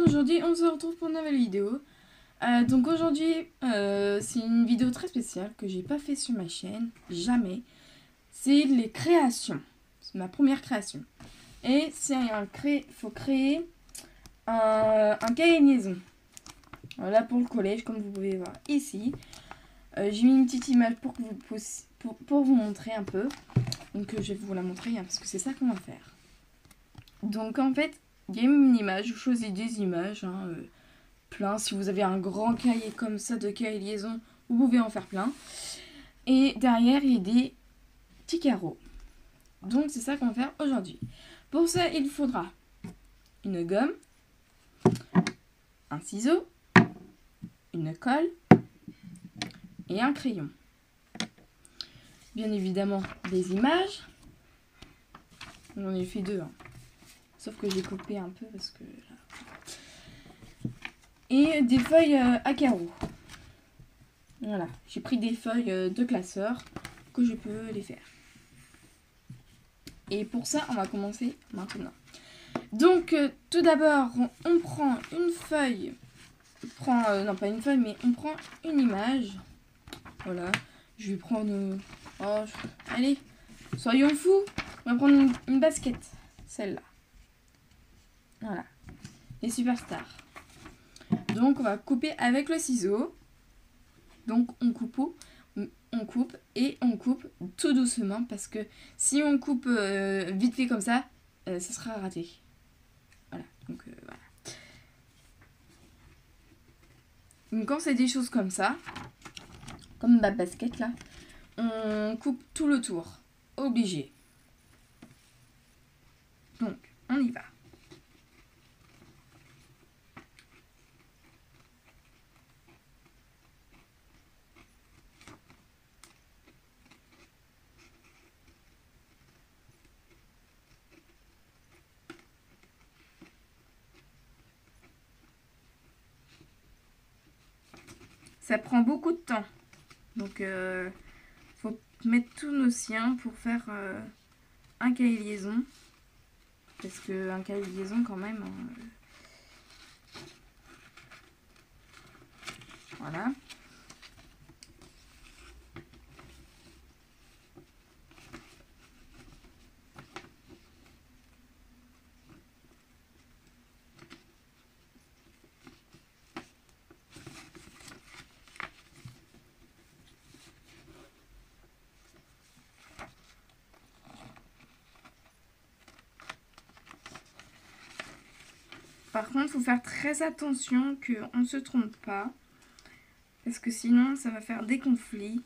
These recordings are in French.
aujourd'hui on se retrouve pour une nouvelle vidéo. Donc aujourd'hui c'est une vidéo très spéciale que j'ai pas fait sur ma chaîne, jamais. C'est les créations, c'est ma première création. Et c'est faut créer un cahier de liaison. Voilà pour le collège, comme vous pouvez voir ici. J'ai mis une petite image pour que pour vous montrer un peu. Donc je vais vous la montrer parce que c'est ça qu'on va faire. Donc en fait, il y a une image, vous choisissez des images, plein. Si vous avez un grand cahier comme ça de cahier liaison, vous pouvez en faire plein. Et derrière, il y a des petits carreaux. Donc c'est ça qu'on va faire aujourd'hui. Pour ça, il faudra une gomme, un ciseau, une colle et un crayon. Bien évidemment, des images. J'en ai fait deux, sauf que j'ai coupé un peu parce que... Et des feuilles à carreaux. Voilà, j'ai pris des feuilles de classeur que je peux les faire. Et pour ça, on va commencer maintenant. Donc, tout d'abord, on prend une feuille. Non, pas une feuille, mais on prend une image. Voilà, je vais prendre... allez, soyons fous. On va prendre une basket, celle-là. Voilà, les superstars. Donc, on va couper avec le ciseau. Donc, on coupe et on coupe tout doucement parce que si on coupe vite fait comme ça, ça sera raté. Voilà, donc voilà. Donc, quand c'est des choses comme ça, comme ma basket là, on coupe tout le tour. Obligé. Donc, on y va. Ça prend beaucoup de temps. Donc, faut mettre tous nos siens pour faire un cahier liaison. Parce qu'un cahier liaison, quand même... voilà. Par contre, il faut faire très attention qu'on ne se trompe pas. Parce que sinon, ça va faire des conflits.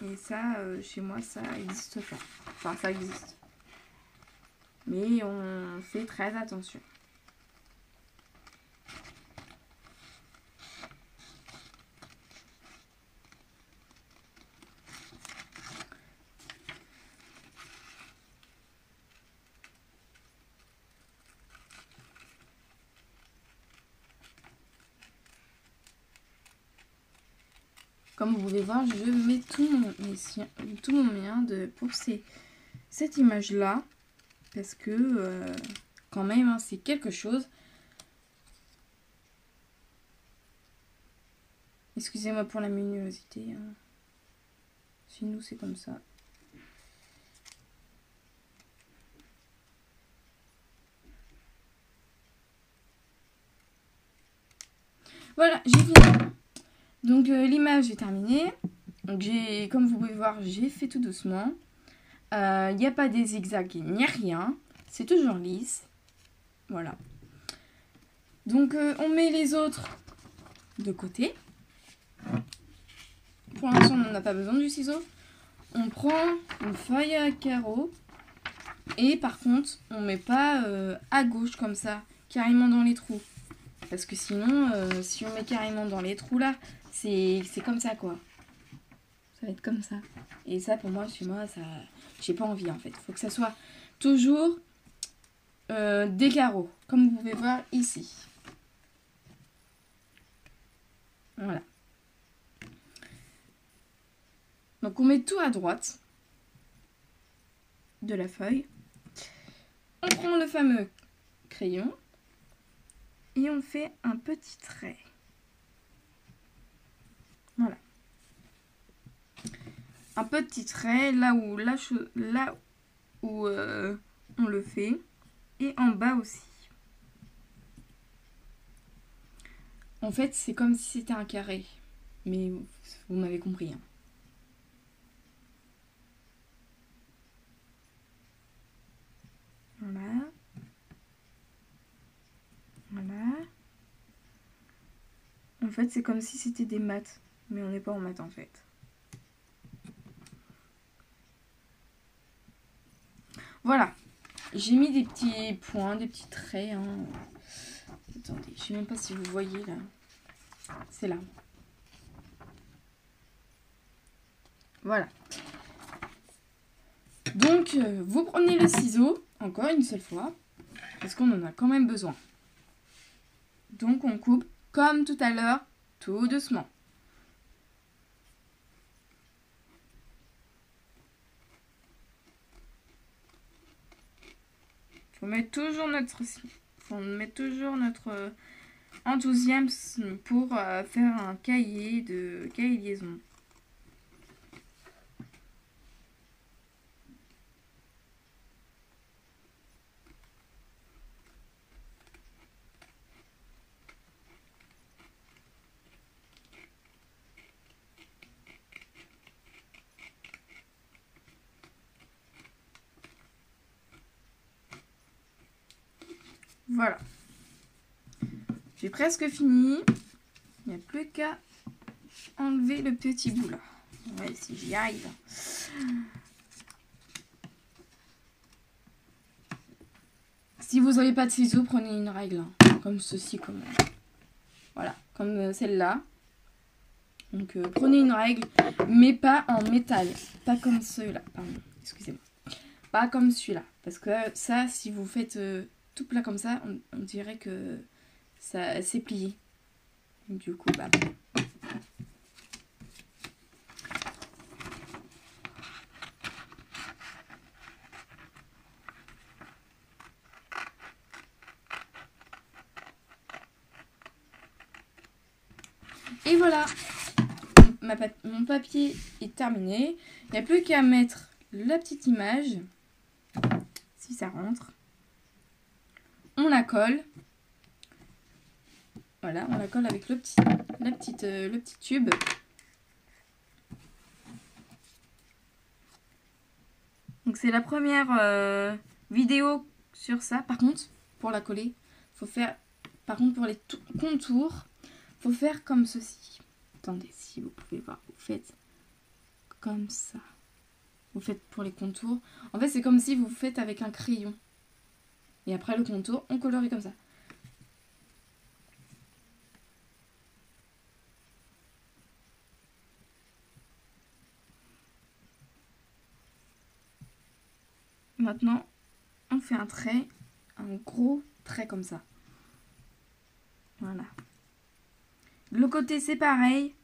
Et ça, chez moi, ça n'existe pas. Enfin, ça existe. Mais on fait très attention. Comme vous pouvez voir, je mets tout mon mien pour cette image-là. Parce que, quand même, c'est quelque chose. Excusez-moi pour la luminosité. Chez nous, c'est comme ça. Voilà, j'ai fini. Donc l'image est terminée. Donc comme vous pouvez voir, j'ai fait tout doucement. Il n'y a pas des zigzags ni rien. C'est toujours lisse. Voilà. Donc on met les autres de côté. Pour l'instant, on n'a pas besoin du ciseau. On prend une feuille à carreaux. Et par contre, on ne met pas à gauche comme ça, carrément dans les trous. Parce que sinon, si on met carrément dans les trous là, c'est comme ça quoi. Ça va être comme ça. Et ça, pour moi, chez moi, ça, j'ai pas envie en fait. Il faut que ça soit toujours des carreaux, comme vous pouvez voir ici. Voilà. Donc on met tout à droite de la feuille. On prend le fameux crayon. et on fait un petit trait. Voilà. Un petit trait là où, on le fait et en bas aussi. En fait, c'est comme si c'était un carré. Mais vous m'avez compris. Hein. Voilà. Voilà. En fait, c'est comme si c'était des maths. Mais on n'est pas en maths en fait. Voilà. J'ai mis des petits points, des petits traits. Hein. Attendez, je sais même pas si vous voyez là. C'est là. Voilà. Donc, vous prenez le ciseau, encore une seule fois, parce qu'on en a quand même besoin. Donc, on coupe comme tout à l'heure, tout doucement. Faut mettre toujours notre enthousiasme pour faire un cahier de liaison. Voilà. J'ai presque fini. Il n'y a plus qu'à enlever le petit bout là. Ouais, si j'y arrive. Si vous n'avez pas de ciseaux, prenez une règle. Hein, comme ceci. Voilà, comme celle-là. Donc prenez une règle, mais pas en métal. Pas comme celui-là. Pardon, excusez-moi. Pas comme celui-là. Parce que ça, si vous faites tout plat comme ça, on dirait que ça s'est plié. Du coup, bah... Et voilà, mon papier est terminé. Il n'y a plus qu'à mettre la petite image, si ça rentre. On la colle. Voilà, on la colle avec le petit tube. Donc c'est la première vidéo sur ça. Par contre, pour la coller, faut faire... Par contre, pour les contours, faut faire comme ceci. Attendez, si vous pouvez voir, vous faites comme ça. Vous faites pour les contours. En fait, c'est comme si vous faites avec un crayon. Et après le contour, on colorie comme ça. Maintenant, on fait un trait, un gros trait comme ça. Voilà. Le côté, c'est pareil.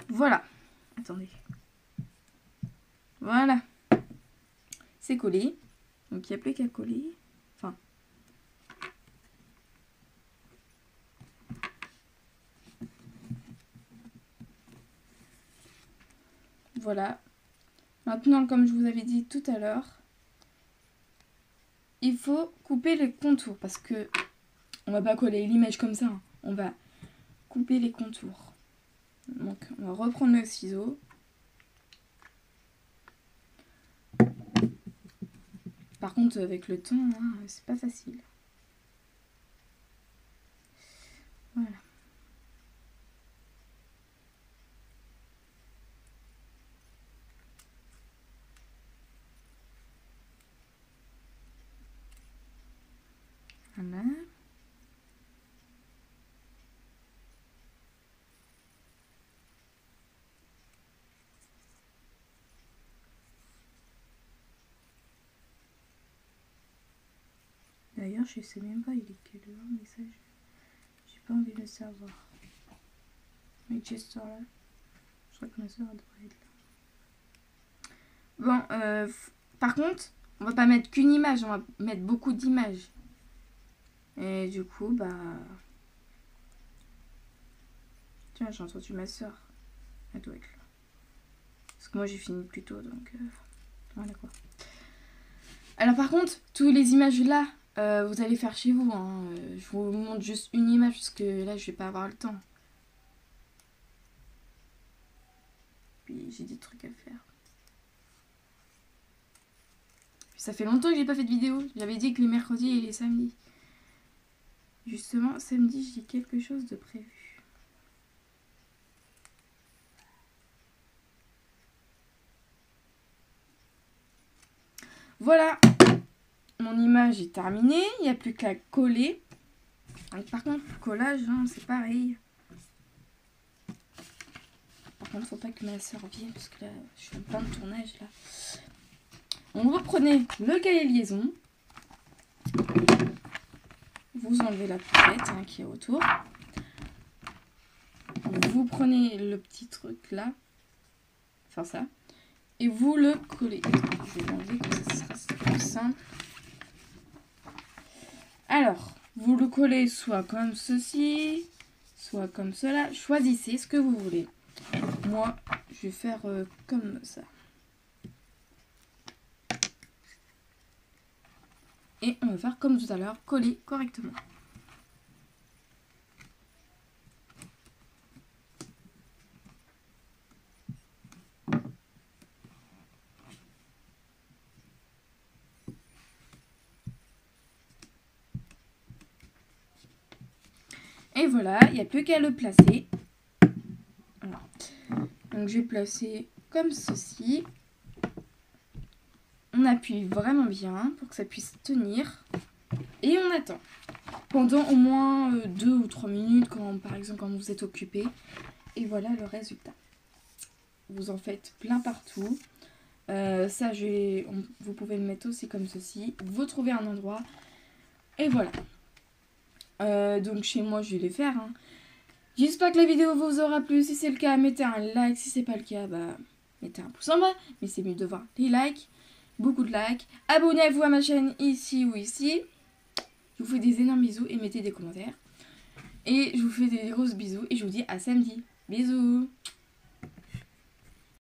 Voilà. Attendez. Voilà. C'est collé. Donc, il n'y a plus qu'à coller. Enfin. Voilà. Maintenant, comme je vous avais dit tout à l'heure, il faut couper les contours parce que on va pas coller l'image comme ça. Hein. On va couper les contours. Donc, on va reprendre le ciseau. Par contre, avec le temps, hein, c'est pas facile. Voilà. Voilà. D'ailleurs, je sais même pas il est quelle heure le message. pas envie de le savoir. Mais Chester là. Je crois que ma soeur devrait être là. Bon, par contre, on va pas mettre qu'une image, on va mettre beaucoup d'images. Et du coup, bah... Tiens, j'ai entendu ma soeur. Elle doit être là. Parce que moi j'ai fini plus tôt, donc... Voilà quoi. Alors par contre, toutes les images là, vous allez faire chez vous. Hein. Je vous montre juste une image parce que là je vais pas avoir le temps. Puis j'ai des trucs à faire. Puis ça fait longtemps que j'ai pas fait de vidéo. J'avais dit que les mercredis et les samedis. Justement, samedi j'ai quelque chose de prévu. Voilà, mon image est terminée, il n'y a plus qu'à coller. Donc, par contre, le collage, hein, c'est pareil. Par contre, faut pas que ma soeur vienne parce que là, je suis en plein de tournage là. Donc, vous prenez le cahier liaison. Vous enlevez la pochette hein, qui est autour. Vous prenez le petit truc là. Enfin ça. Et vous le collez. Je vais l'enlever comme ça sera plus simple. Alors, vous le collez soit comme ceci, soit comme cela. Choisissez ce que vous voulez. Moi, je vais faire comme ça. Et on va faire comme tout à l'heure, coller correctement. Et voilà, il n'y a plus qu'à le placer. Voilà. Donc je vais placer comme ceci. On appuie vraiment bien pour que ça puisse tenir. Et on attend. Pendant au moins 2 ou 3 minutes, par exemple quand vous êtes occupé. Et voilà le résultat. Vous en faites plein partout. Ça, vous pouvez le mettre aussi comme ceci. Vous trouvez un endroit. Et voilà. Donc chez moi, je vais les faire. Hein. J'espère que la vidéo vous aura plu. Si c'est le cas, mettez un like. Si c'est pas le cas, bah, mettez un pouce en bas. Mais c'est mieux de voir les likes. Beaucoup de likes. Abonnez-vous à ma chaîne ici ou ici. Je vous fais des énormes bisous et mettez des commentaires. Et je vous fais des grosses bisous. Et je vous dis à samedi. Bisous.